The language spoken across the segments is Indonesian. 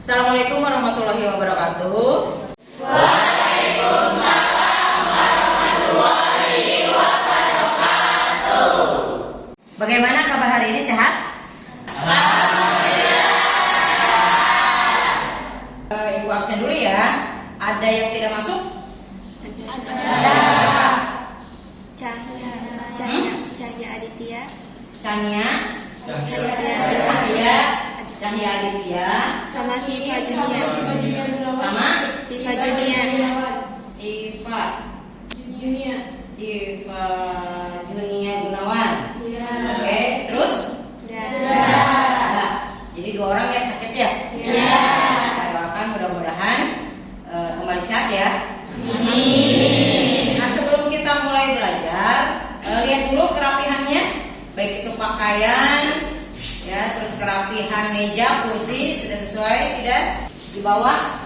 Assalamualaikum warahmatullahi wabarakatuh. Waalaikumsalam warahmatullahi wabarakatuh. Bagaimana kabar hari ini, sehat? Alhamdulillah. Ibu absen dulu ya. Ada yang tidak masuk? Ada. Cahya Aditya. Chania, Cahya. Cahya Aditya, Sama Siva Junior. sama Siva Junior. Siva Junia Gunawan. Iya. Oke, terus? Dan Jadi dua orang yang sakit ya? Iya. Kita doakan mudah-mudahan kembali sehat ya. Amin. Nah, sebelum kita mulai belajar, lihat dulu kerapihannya, baik itu pakaian, ya, terus kerapihan meja, kursi sudah sesuai tidak? Di bawah,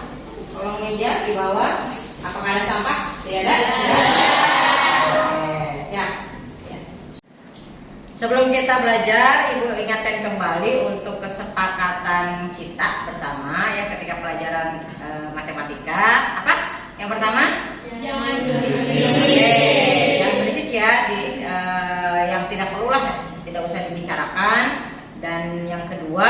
kolong meja di bawah, apakah ada sampah? Tidak ada? Tidak. Oke, siap. Ya. Sebelum kita belajar, Ibu ingatkan kembali untuk kesepakatan kita bersama ya ketika pelajaran matematika. Apa? Yang pertama? Jangan Oke, yang berisik ya, yang tidak perlulah, tidak usah dibicarakan. Dan yang kedua,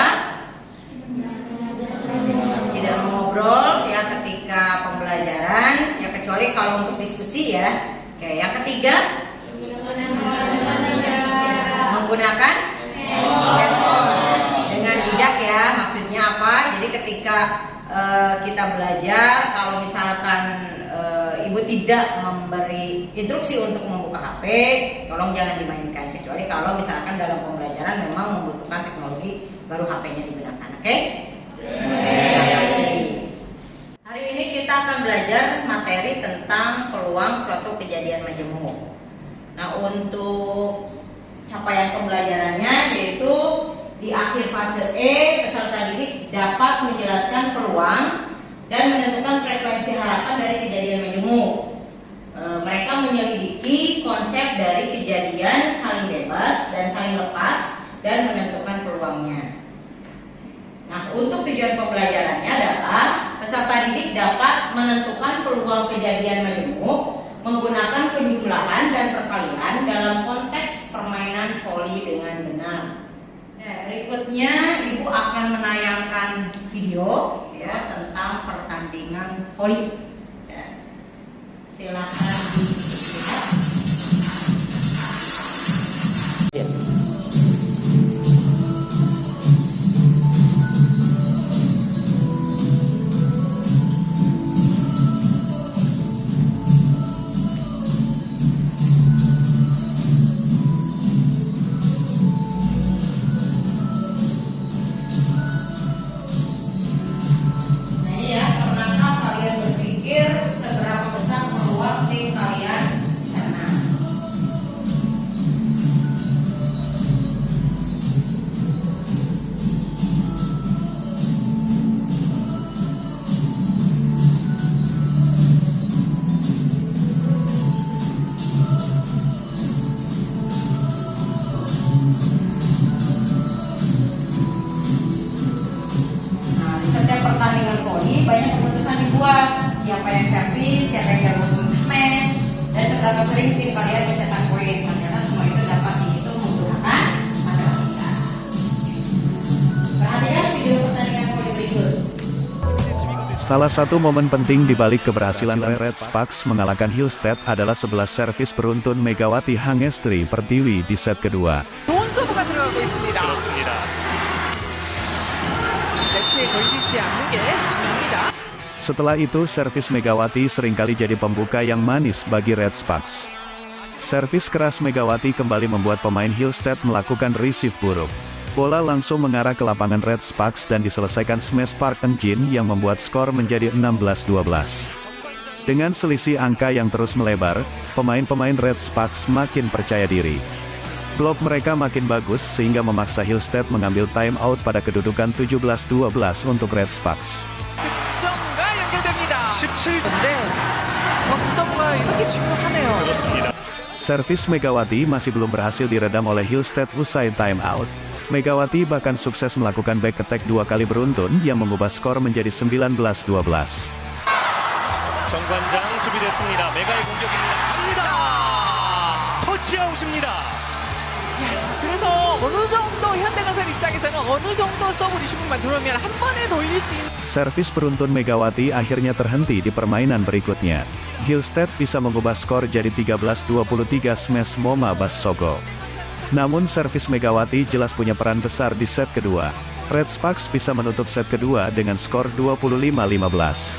tidak mengobrol ya ketika pembelajaran, ya kecuali kalau untuk diskusi ya. Oke, yang ketiga, menggunakan handphone dengan bijak ya. Maksudnya apa? Jadi ketika kita belajar, kalau misalkan ibu tidak memberi instruksi untuk membuka HP, tolong jangan dimainkan, kecuali kalau misalkan dalam pembelajaran memang membutuhkan teknologi, baru HP-nya digunakan. Oke? Terima kasih. Hari ini kita akan belajar materi tentang peluang suatu kejadian majemuk. Nah, untuk capaian pembelajarannya yaitu di akhir fase E, peserta didik dapat menjelaskan peluang dan menentukan frekuensi harapan dari kejadian majemuk. Mereka menyelidiki konsep dari kejadian saling bebas dan saling lepas dan menentukan peluangnya. Nah, untuk tujuan pembelajarannya adalah peserta didik dapat menentukan peluang kejadian majemuk menggunakan penjumlahan dan perkalian dalam konteks permainan voli dengan benar. Nah, berikutnya Ibu akan menayangkan video ya tentang pertandingan voli. Ya. Silakan dilihat. Ya. Pertandingan voli banyak keputusan dibuat, siapa yang servis, siapa yang jago smash, dan seberapa sering tim kalian mencetak poin. Ternyata semua itu dapat dihitung menggunakan matematika. Perhatikan video pertandingan voli berikut. Salah satu momen penting di balik keberhasilan Red Sparks mengalahkan Hillstead adalah 11 servis beruntun Megawati Hangestri Pertiwi di set kedua. 좋은 서브가 들어가고 있습니다. 그렇습니다. 네트에 걸리지 않는 게 중요합니다. Setelah itu servis Megawati seringkali jadi pembuka yang manis bagi Red Sparks. Servis keras Megawati kembali membuat pemain Hillstead melakukan receive buruk. Bola langsung mengarah ke lapangan Red Sparks dan diselesaikan smash Park Eun-jin yang membuat skor menjadi 16-12. Dengan selisih angka yang terus melebar, pemain-pemain Red Sparks makin percaya diri. Blok mereka makin bagus sehingga memaksa Hillstead mengambil time out pada kedudukan 17-12 untuk Red Sparks. 득점과 연결됩니다. 17인데 서브가 이렇게 중요하네요. 그렇습니다. Servis Megawati masih belum berhasil diredam oleh Hillstead usai time out. Megawati bahkan sukses melakukan back attack 2 kali beruntun yang mengubah skor menjadi 19-12. 정관장 수비됐습니다. 메가의 공격입니다. 갑니다. 터치아웃입니다. 그래서 어느 정도 현대건설 입장에서는 어느 정도 서브 리시브만 들어오면 한 번에 돌릴 수 있는 Servis beruntun Megawati akhirnya terhenti di permainan berikutnya. Hillstead bisa mengubah skor jadi 13-23 smash Moma Bassogo. Namun servis Megawati jelas punya peran besar di set kedua. Red Sparks bisa menutup set kedua dengan skor 25-15.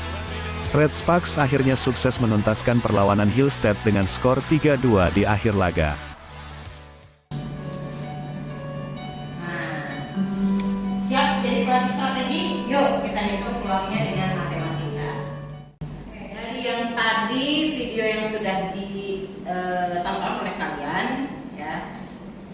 Red Sparks akhirnya sukses menuntaskan perlawanan Hillstead dengan skor 3-2 di akhir laga. Siap jadi pelatih strategi? Yuk kita hitung peluangnya dengan matematika. Dari yang tadi video yang sudah ditonton oleh kalian, ya,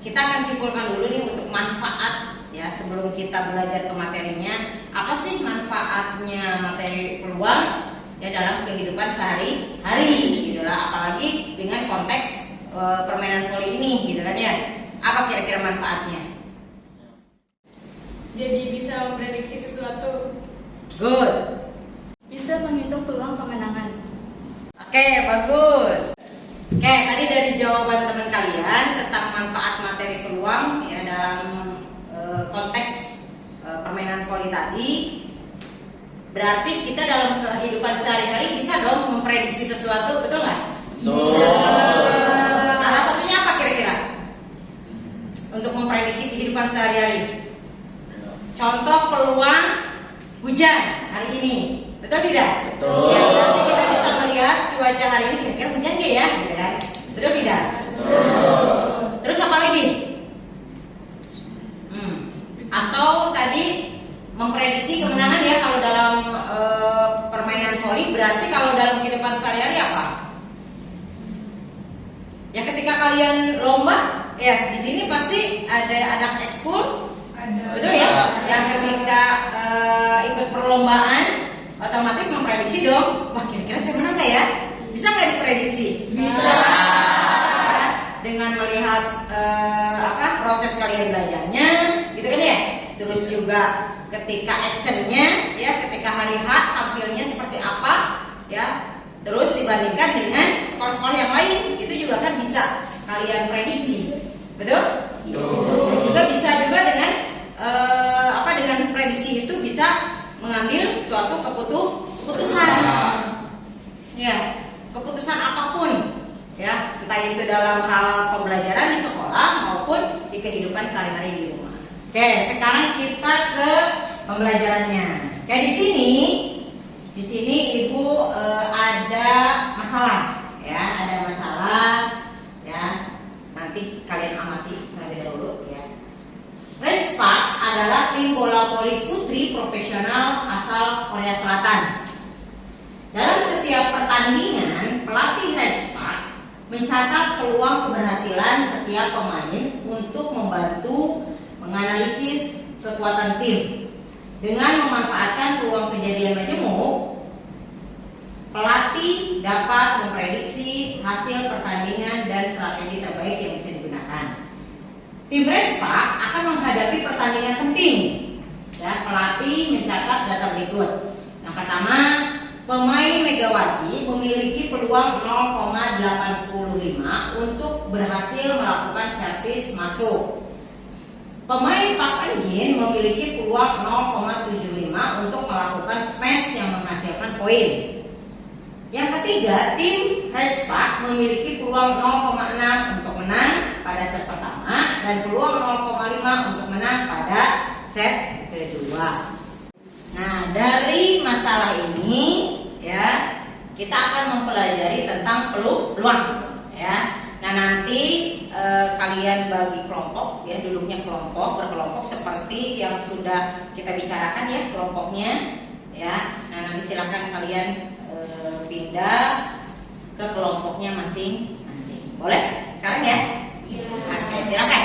kita akan simpulkan dulu nih untuk manfaat ya sebelum kita belajar ke materinya. Apa sih manfaatnya materi peluang ya dalam kehidupan sehari-hari, gitu lah. Apalagi dengan konteks permainan voli ini, gitu kan ya. Apa kira-kira manfaatnya? Jadi bisa memprediksi sesuatu. Good. Bisa menghitung peluang kemenangan. Oke, bagus. Oke, tadi dari jawaban teman kalian tentang manfaat materi peluang ya dalam konteks permainan voli tadi, berarti kita dalam kehidupan sehari-hari bisa dong memprediksi sesuatu, betul nggak? Betul. Salah satunya apa kira-kira? Untuk memprediksi kehidupan sehari-hari. Contoh peluang hujan hari ini, betul tidak? Betul. Ya, berarti kita bisa melihat cuaca hari ini kira-kira hujan nggak ya, gitu kan? Betul tidak? Betul. Terus apa lagi? Atau tadi memprediksi kemenangan ya kalau dalam permainan voli, berarti kalau dalam kehidupan sehari-hari apa? Ya ketika kalian lomba, ya di sini pasti ada anak ekskul. Betul ya? Yang ketika ikut perlombaan otomatis memprediksi dong. Wah kira-kira saya menang nggak ya? Bisa nggak diprediksi? Bisa. Dengan melihat proses kalian belajarnya, gitu kan ya? Terus juga ketika actionnya, ya ketika hari H tampilnya seperti apa, ya. Terus dibandingkan dengan skor-skor yang lain, itu juga kan bisa kalian prediksi, betul? Dan juga bisa juga dengan dengan prediksi itu bisa mengambil suatu keputusan, ya keputusan apapun, ya entah itu dalam hal pembelajaran di sekolah maupun di kehidupan sehari-hari di rumah. Oke, sekarang kita ke pembelajarannya. Kayak di sini ibu ada masalah, ya ada masalah, ya nanti kalian amati terlebih dahulu, ya. Red Sparks adalah tim bola voli putri profesional asal Korea Selatan. Dalam setiap pertandingan, pelatih Red Sparks mencatat peluang keberhasilan setiap pemain untuk membantu menganalisis kekuatan tim. Dengan memanfaatkan peluang kejadian majemuk, pelatih dapat memprediksi hasil pertandingan dan strategi terbaik yang bisa digunakan. Tim Red Sparks akan menghadapi pertandingan penting. Ya, pelatih mencatat data berikut. Yang pertama, pemain Megawati memiliki peluang 0,85 untuk berhasil melakukan servis masuk. Pemain Park Eun-jin memiliki peluang 0,75 untuk melakukan smash yang menghasilkan poin. Yang ketiga, tim Red Sparks memiliki peluang 0,6 untuk menang pada set pertama dan peluang 0,5 untuk menang pada set kedua. Nah, dari masalah ini ya, kita akan mempelajari tentang peluang ya. Nah, nanti kalian bagi kelompok ya, duduknya berkelompok seperti yang sudah kita bicarakan ya, kelompoknya ya. Nah, nanti silakan kalian pindah ke kelompoknya masing-masing. Boleh? Sekarang ya? Iya. Oke, silakan.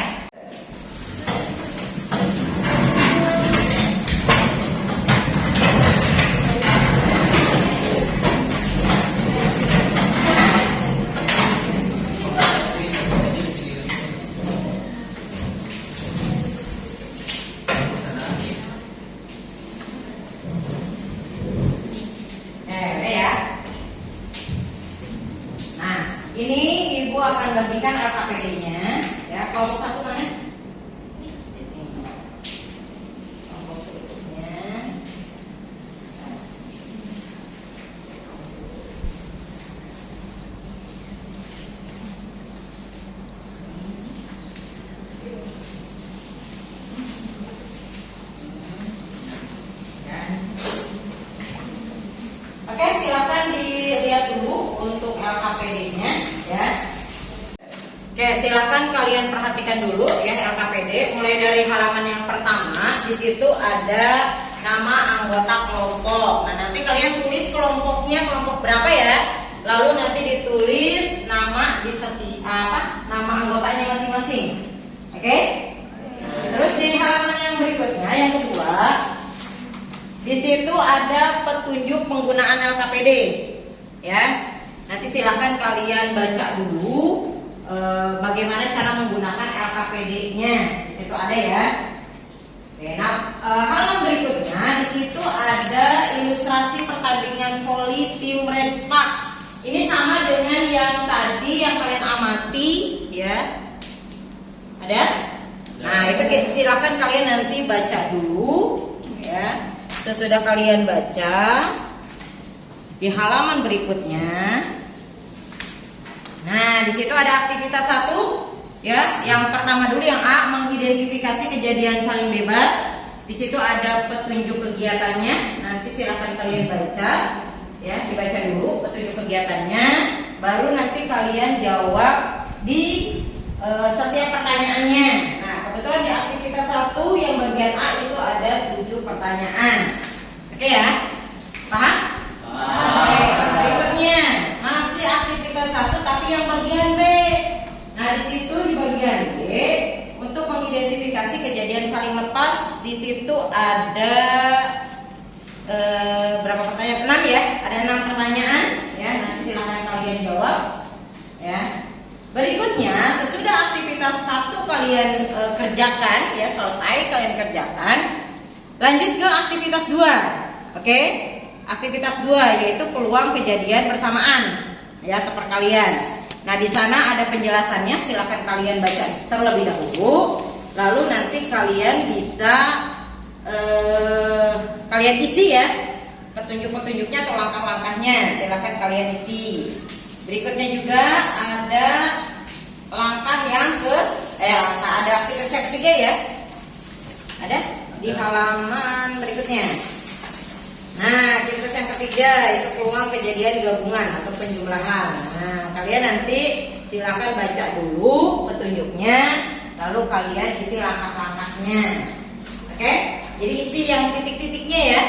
Udah ya. Nah, ini Ibu akan bagikan LKPD-nya. Ya, kelompok satu mana? Kelompok berikutnya. Oke, silakan dilihat dulu untuk LKPD-nya ya. Oke, silakan kalian perhatikan dulu ya LKPD. Mulai dari halaman yang pertama, di situ ada nama anggota kelompok. Nah, nanti kalian tulis kelompoknya kelompok berapa ya. Lalu nanti ditulis nama di nama anggotanya masing-masing. Oke? Terus di halaman yang berikutnya, yang kedua, di situ ada petunjuk penggunaan LKPD, ya. Nanti silakan kalian baca dulu bagaimana cara menggunakan LKPD-nya. Di situ ada ya. Oke, nah halaman berikutnya di situ ada ilustrasi pertandingan voli tim Red Spark. Ini sama dengan yang tadi yang kalian amati, ya. Ada? Nah itu silakan kalian nanti baca dulu, ya. Sesudah kalian baca di halaman berikutnya, nah di situ ada aktivitas 1, ya. Yang pertama dulu yang A, mengidentifikasi kejadian saling bebas. Di situ ada petunjuk kegiatannya. Nanti silakan kalian baca, ya. Dibaca dulu petunjuk kegiatannya, baru nanti kalian jawab di setiap pertanyaannya. Nah, kebetulan di aktivitas 1 yang bagian A itu ada 7 pertanyaan. Oke ya? Paham? Oke, berikutnya masih aktivitas 1 tapi yang bagian B. Nah, di situ di bagian B untuk mengidentifikasi kejadian saling lepas, di situ ada berapa pertanyaan? 6 ya. Ada 6 pertanyaan ya. Nanti silakan kalian jawab ya. Berikutnya, sesudah aktivitas 1 kalian kerjakan, ya, selesai kalian kerjakan, lanjut ke aktivitas 2. Oke? Aktivitas 2 yaitu peluang kejadian bersamaan, ya, atau perkalian. Nah, di sana ada penjelasannya, silakan kalian baca terlebih dahulu, lalu nanti kalian bisa kalian isi ya, petunjuk-petunjuknya atau langkah-langkahnya, silakan kalian isi. Berikutnya juga ada langkah yang ada aktivitas yang ketiga ya. Ada di halaman berikutnya. Nah, aktivitas yang ketiga itu peluang kejadian gabungan atau penjumlahan. Nah, kalian nanti silakan baca dulu petunjuknya, lalu kalian isi langkah-langkahnya. Oke? Jadi isi yang titik-titiknya ya.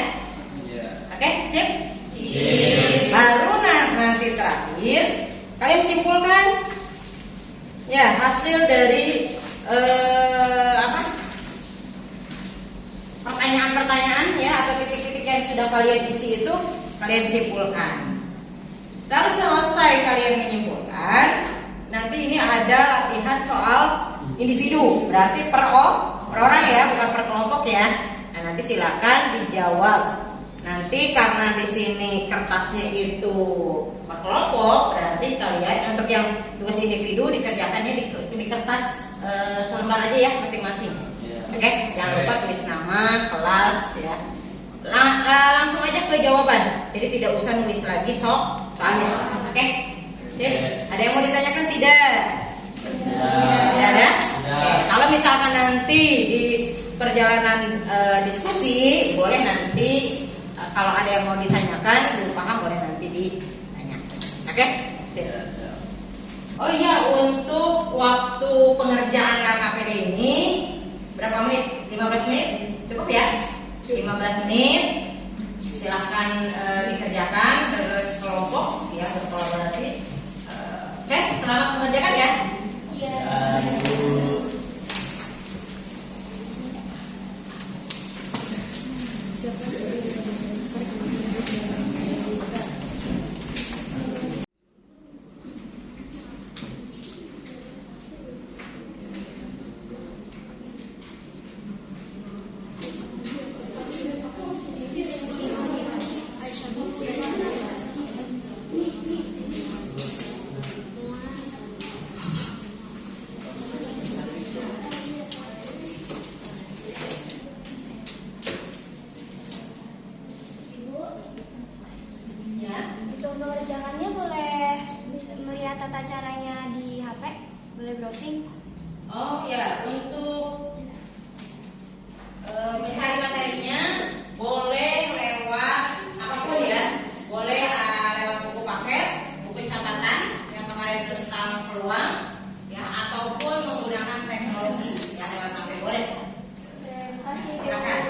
Oke, sip? Baru nanti terakhir kalian simpulkan ya hasil dari pertanyaan-pertanyaan ya atau titik-titik yang sudah kalian isi itu kalian simpulkan. Lalu selesai kalian menyimpulkan, nanti ini ada latihan soal individu, berarti per orang ya, bukan per kelompok ya. Nah, nanti silakan dijawab. Nanti karena di sini kertasnya itu berkelompok, berarti kalian untuk yang tugas individu dikerjakannya di kertas selembar aja ya masing-masing. Oke, jangan lupa tulis nama, kelas ya. Langsung aja ke jawaban. Jadi tidak usah nulis lagi soalnya. Oke? Ada yang mau ditanyakan tidak? Tidak ada? Oke. Kalau misalkan nanti di perjalanan diskusi boleh nanti kalau ada yang mau ditanyakan, belum paham boleh nanti ditanyakan. Oke? Oh iya, untuk waktu pengerjaan LKPD ini berapa menit? 15 menit? Cukup ya? 15 menit. Silahkan dikerjakan berkelompok ya, berkolaborasi. Oke, selamat mengerjakan ya. Iya. mengerjakannya boleh melihat tata caranya di HP, boleh browsing. Oh ya, untuk mencari materinya boleh lewat apapun ya, boleh lewat buku paket, buku catatan yang kemarin tentang peluang, ya, ataupun menggunakan teknologi yang lewat HP boleh. Terima kasih. Silakan.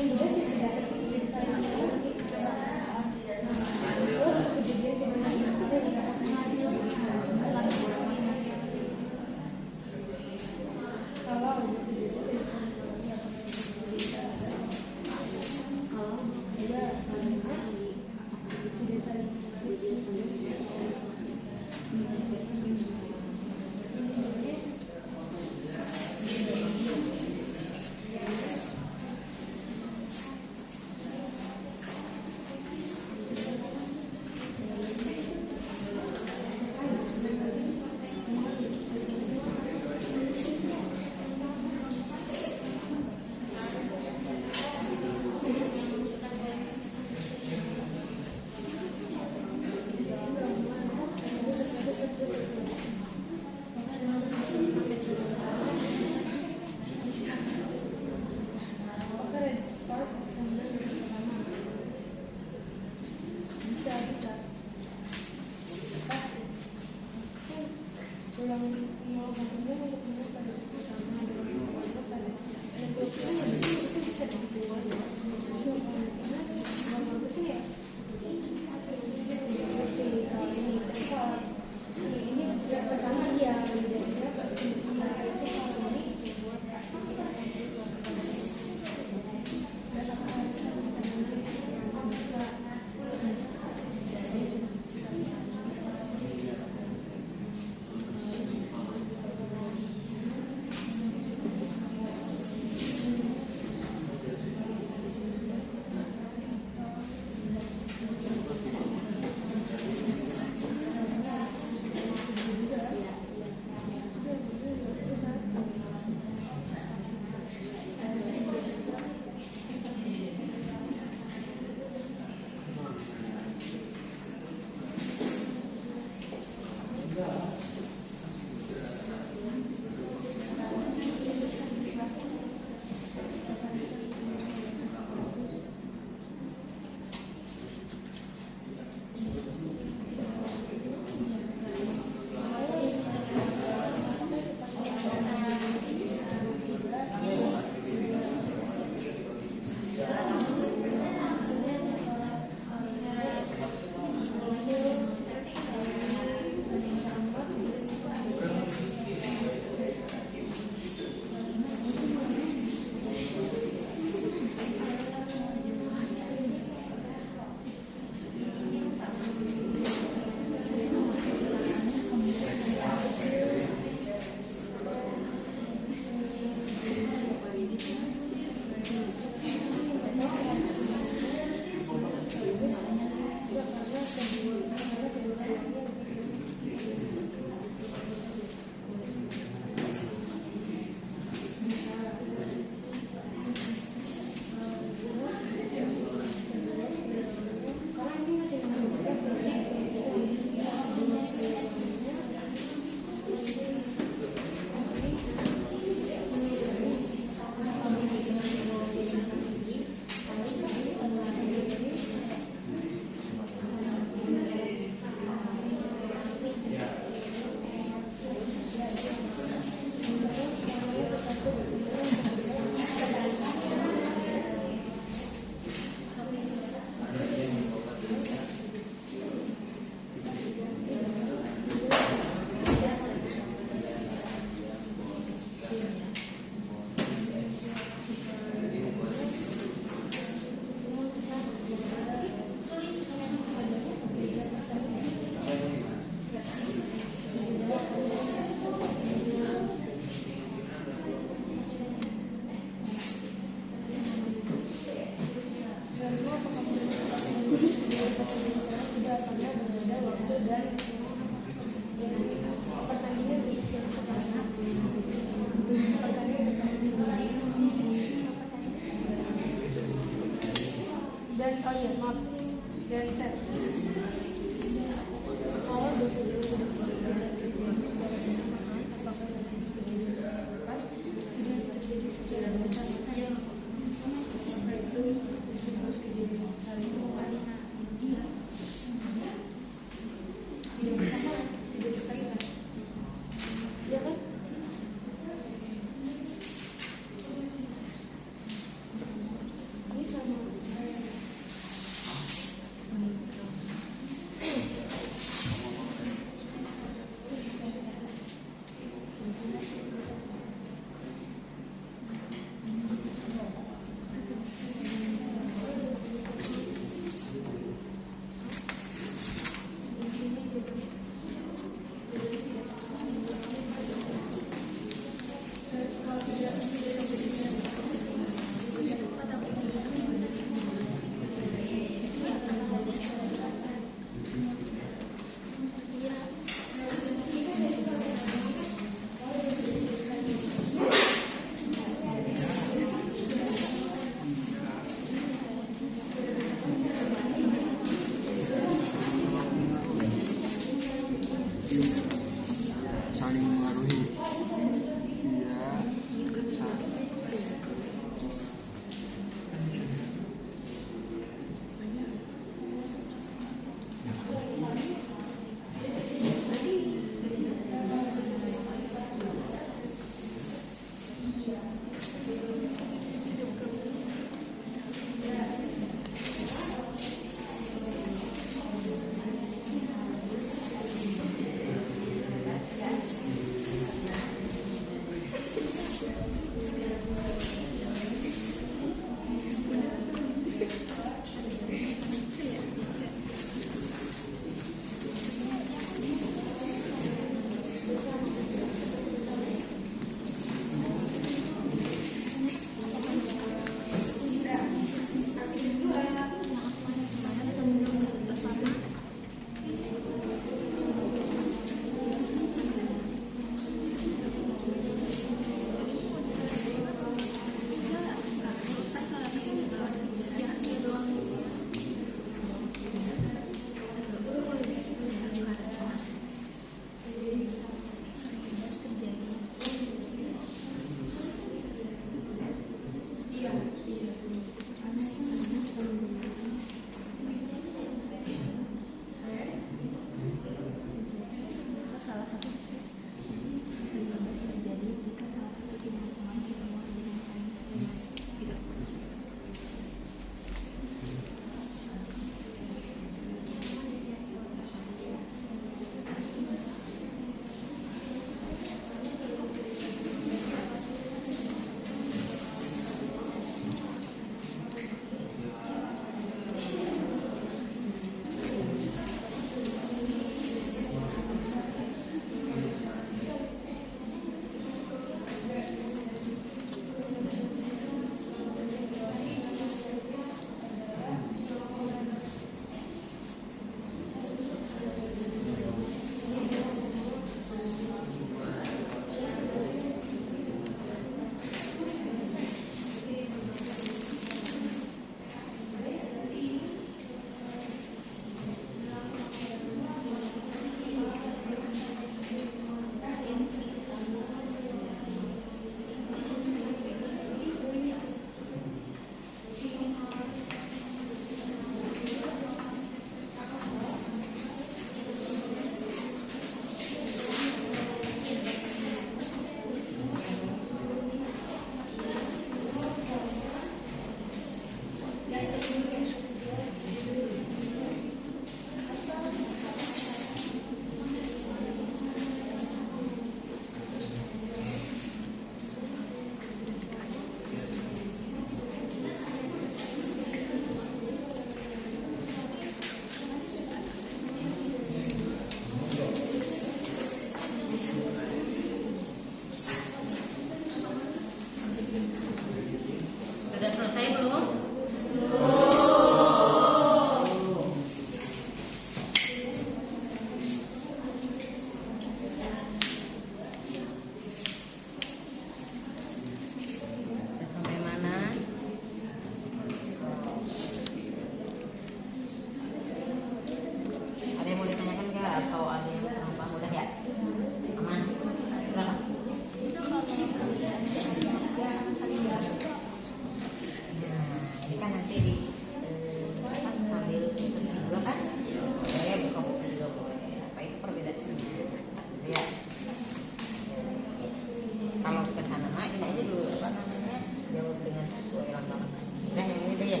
ini aja dulu apa namanya jawab dengan sesuai rangkaian. Nah yang ini deh ya.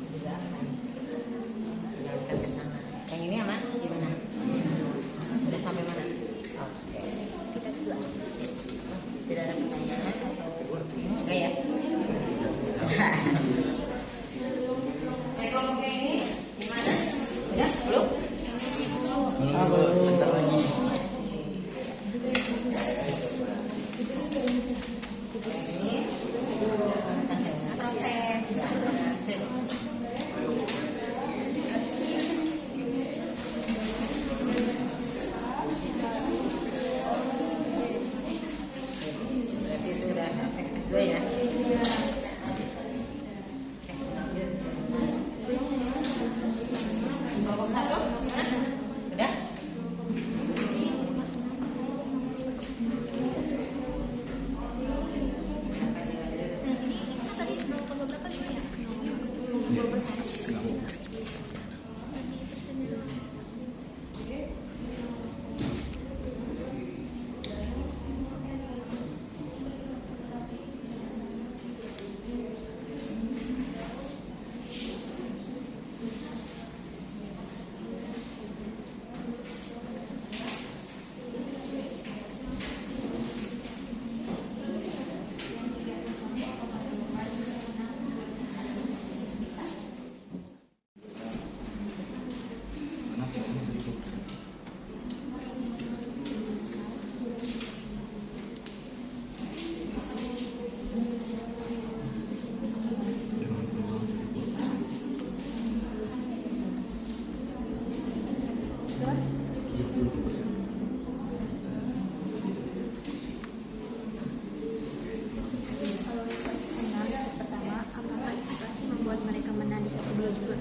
Sudah tinggalkan ke sana. Yang ini aman gimana? Udah sampai mana? Oke. Kita dua. Tidak ada pertanyaan atau enggak ya? Kelompok ini gimana? Udah belum? Bentar lagi. Berarti itu udah S2 ya? Kelompok 1 gimana? Udah? Kalau menang di set pertama, apakah itu pasti membuat mereka menang di set kedua juga?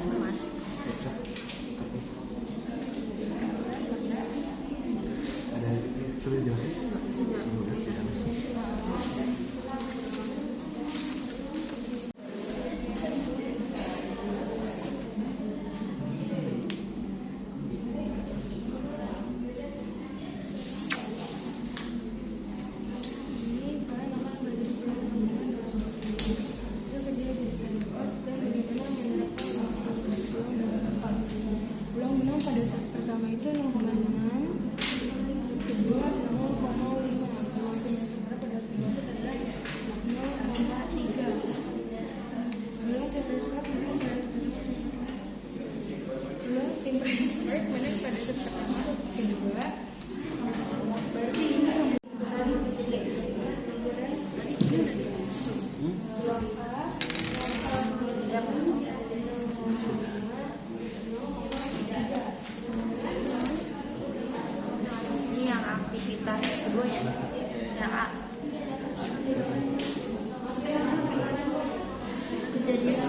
Aman. Sudah jelasin? Pulang menang pada saat pertama itu 0,6, kedua 0,5, peluang tim yang sementara pada kedua set adalah 0,3. Peluang tim Prescott menang pada set pertama, kedua, berarti ini Ini yang aktivitas kedua ya. Yang A. kejadian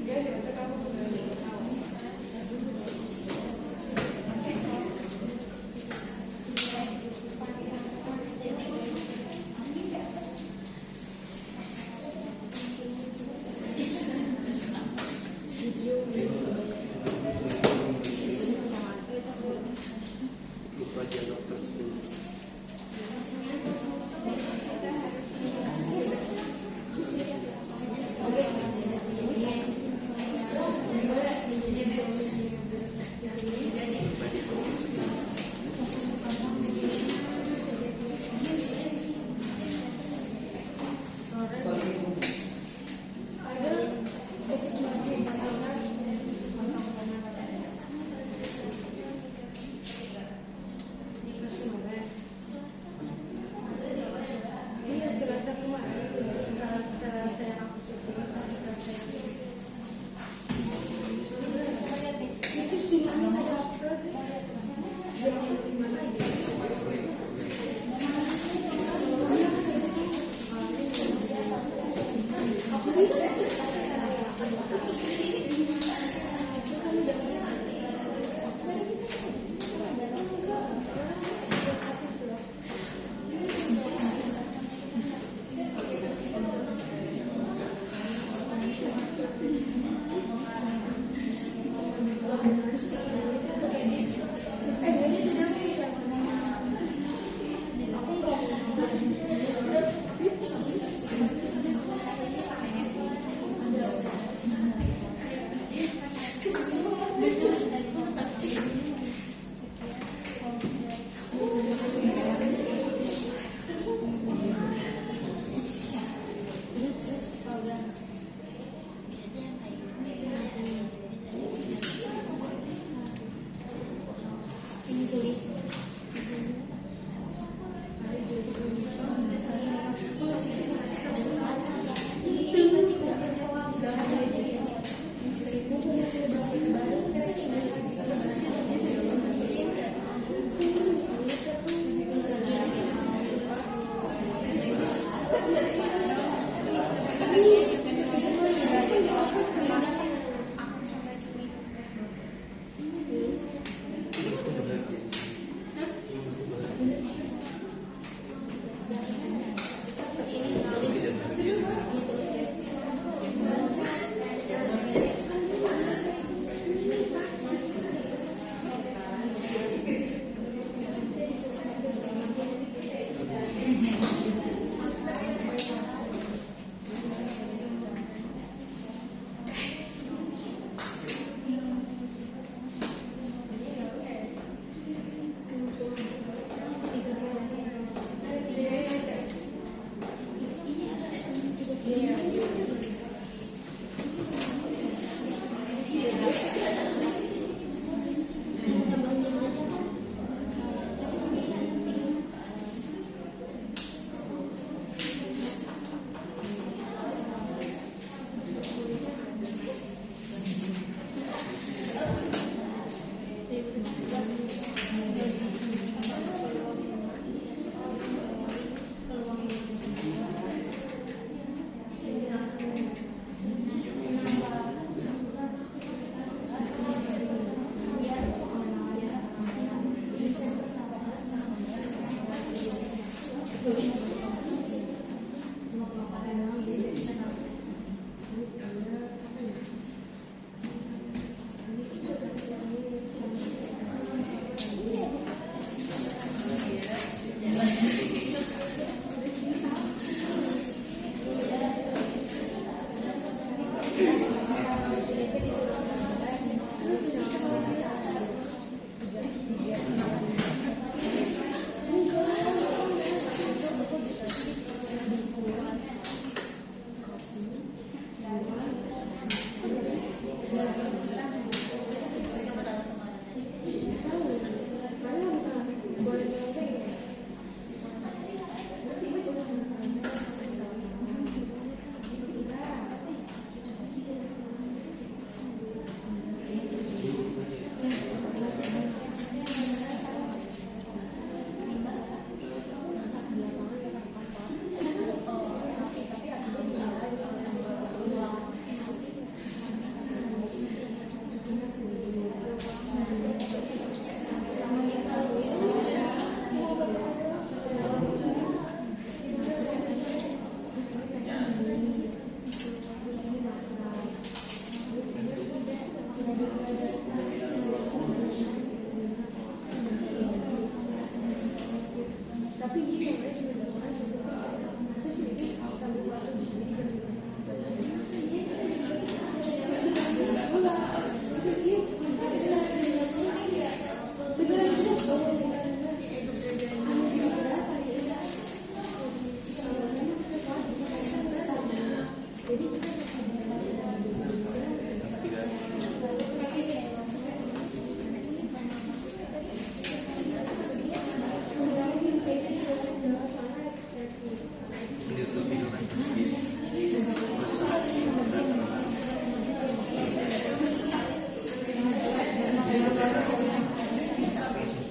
Gracias.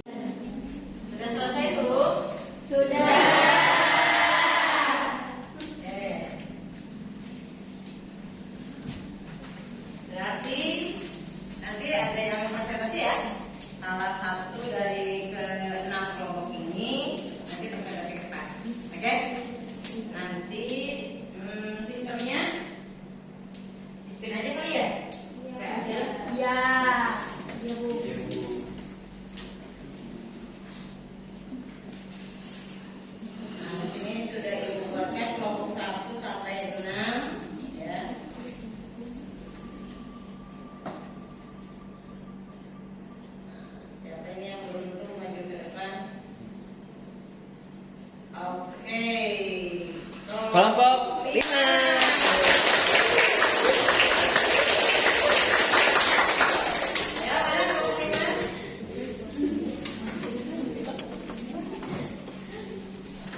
Sudah selesai, Bu? Sudah. Oke. Berarti nanti ada yang presentasi ya. Salah satu dari ke-6 kelompok ini nanti presentasi ke depan. Oke? Nanti sistemnya di-spin aja kali ya? Ya. Ya, Bu. Nah, di sini sudah Ibu buatkan kelompok 1 sampai 6 ya. Siapa ini yang beruntung maju ke depan? Oke. Kelompok 5. Ya, mana kelompok 5?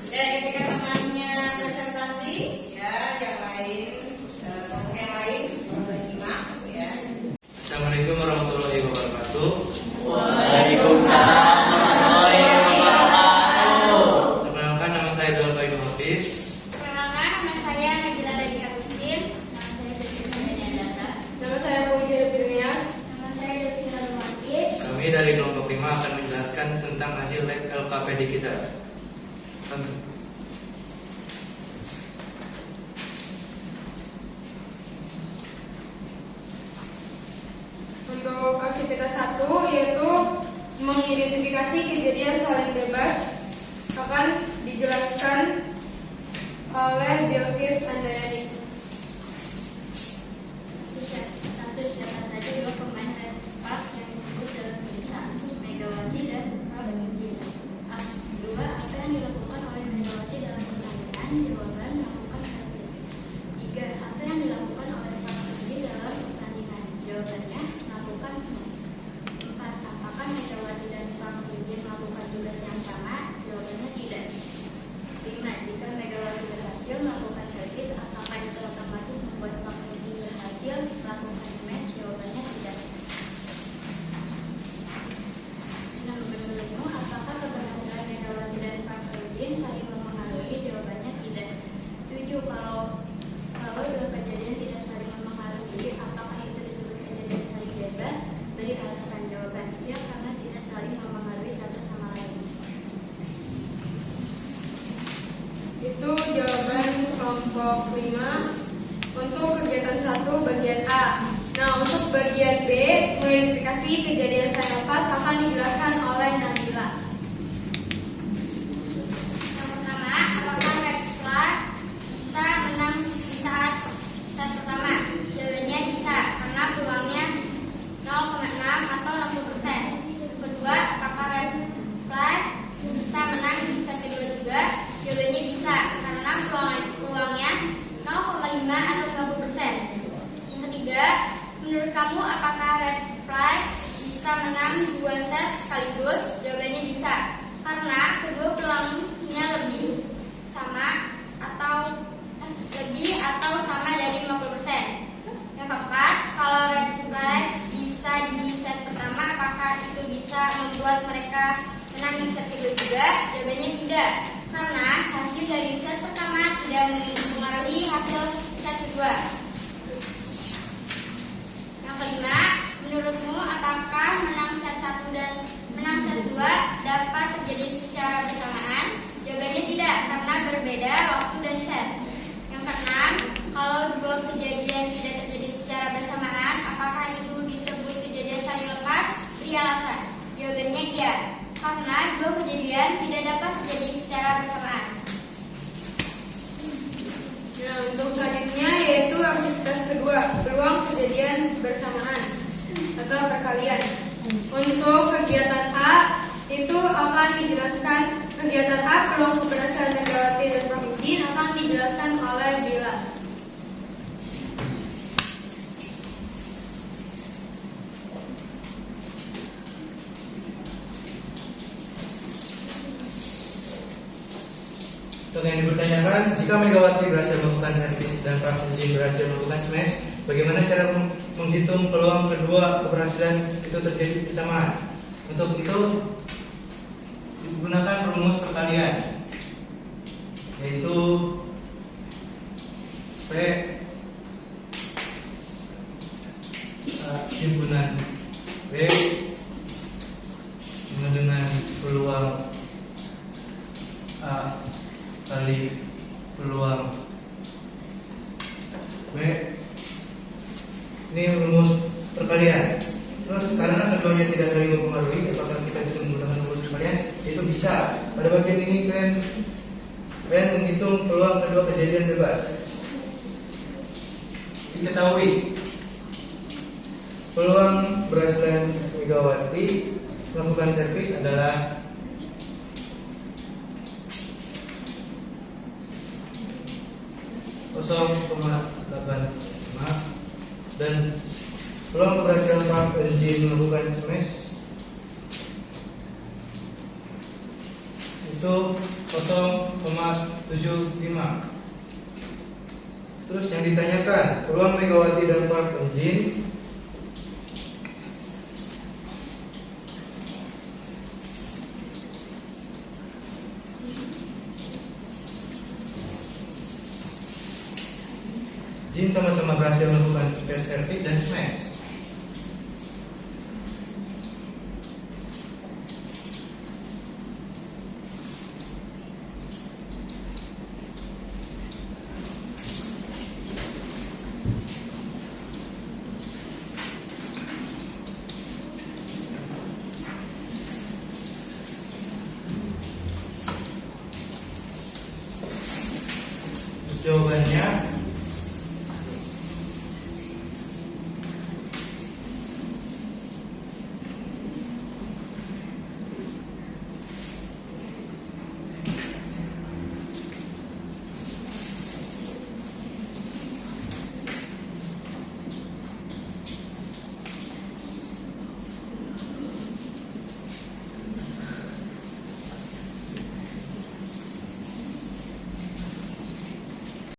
Ya, ketika temannya presentasi, ya, yang lain, kelompok yang lain, menyimak, ya. Assalamualaikum warahmatullahi wabarakatuh. Waalaikumsalam warahmatullahi wabarakatuh. Perkenalkan, nama saya Abdul Faid Hafiz. Perkenalkan, nama saya Nabila Dadi Agustin. Nama saya Jessica Daniela. Nama saya Puji Firnias. Nama saya Delsina Romantis. Kami dari kelompok 5 akan menjelaskan tentang hasil lab LKPD kita. Untuk aktivitas 1 yaitu mengidentifikasi kejadian saling bebas akan dijelaskan oleh Bilqis Andayani. Satu siapa saja dua pemain Red Spark yang disebut dalam cerita Megawati dan Prabangina. Dua, apa yang dilakukan oleh Megawati dalam pertandingan? Jawaban melakukan servis. Tiga, apa yang dilakukan oleh Prabangina dalam pertandingan? Jawabannya kelompok 5 untuk kegiatan 1 bagian A. Nah, untuk bagian B, mengidentifikasi kejadian saya lepas akan dijelaskan oleh Nabila. Yang pertama, apakah red flag bisa menang di saat set pertama? Jawabannya bisa, karena peluangnya 0,6 atau 60%. Kedua, apakah red flag bisa menang di set kedua juga? Jawabannya bisa, karena peluangnya 0,5 atau 50%. Yang ketiga, menurut kamu apakah red flag bisa menang 2 set sekaligus? Jawabannya bisa, karena kedua peluangnya lebih atau sama dari 50%. Yang keempat, kalau red flag bisa di set pertama, apakah itu bisa membuat mereka menang di set kedua juga? Jawabannya tidak, karena hasil dari set pertama tidak mempengaruhi hasil set kedua. Yang kelima, menurutmu apakah menang set 1 dan menang set 2 dapat terjadi secara bersamaan? Jawabannya tidak, karena berbeda waktu dan set. Yang keenam, kalau dua kejadian tidak terjadi secara bersamaan, apakah itu disebut kejadian saling lepas? Beri alasan. Jawabannya iya, karena dua kejadian tidak dapat terjadi secara bersamaan. Nah, untuk selanjutnya yaitu aktivitas kedua, peluang kejadian bersamaan atau perkalian. Untuk kegiatan A, itu akan dijelaskan kegiatan A, peluang keberhasilan Megawati dan Prof. Jin akan dijelaskan oleh Bila. Untuk yang dipertanyakan, jika Megawati berhasil melakukan servis dan Prof. Jin berhasil melakukan smash, bagaimana cara menghitung peluang kedua keberhasilan itu terjadi bersamaan? Untuk itu digunakan rumus perkalian, yaitu P himpunan B sama dengan peluang A kali peluang B. Ini rumus perkalian. Terus karena keduanya tidak saling mempengaruhi, apakah kita bisa menggunakan rumus perkalian? Itu bisa. Pada bagian ini kalian menghitung peluang kedua kejadian bebas. Diketahui peluang keberhasilan Megawati melakukan servis adalah 0,85 dan peluang keberhasilan Prof. Jin melakukan smash itu 0,75. Terus yang ditanyakan, peluang Megawati dan Prof. Jin sama-sama berhasil melakukan servis dan smash. Jawabannya